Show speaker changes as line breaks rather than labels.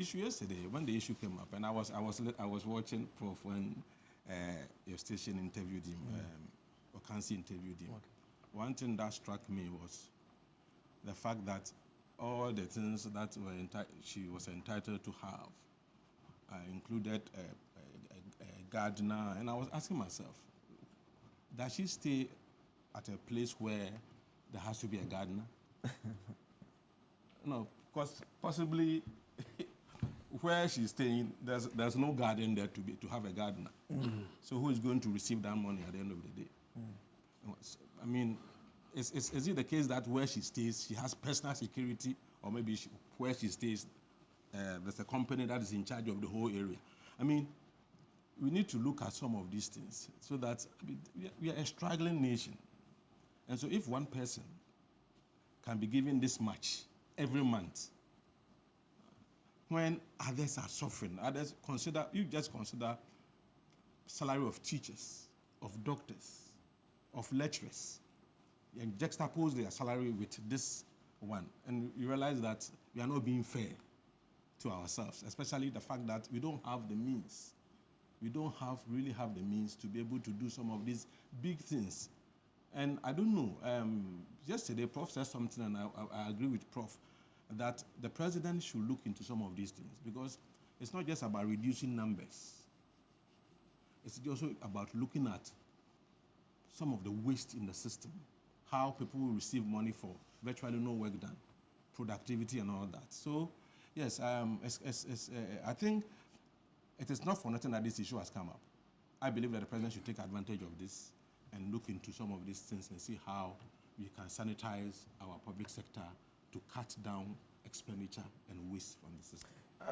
issue yesterday, when the issue came up, and I was watching Prof when your station interviewed him, or Kansi interviewed him. Okay. One thing that struck me was the fact that all the things that she was entitled to have included a gardener, and I was asking myself, does she stay at a place where there has to be a gardener? No, because possibly where she's staying, there's no garden there to have a gardener. So who is going to receive that money at the end of the day? I mean, is it the case that where she stays, she has personal security, or maybe where she stays, there's a company that is in charge of the whole area? I mean, we need to look at some of these things so that we are a struggling nation. And so if one person can be given this much every month, when others are suffering, you just consider salary of teachers, of doctors, of lecturers, and juxtapose their salary with this one, and you realize that we are not being fair to ourselves, especially the fact that we don't have the means. We don't really have the means to be able to do some of these big things. And I don't know, yesterday Prof said something, and I agree with Prof, that the president should look into some of these things, because it's not just about reducing numbers. It's also about looking at some of the waste in the system, how people will receive money for virtually no work done, productivity and all that. So, yes, I think it is not for nothing that this issue has come up. I believe that the president should take advantage of this and look into some of these things and see how we can sanitize our public sector to cut down expenditure and waste from the system.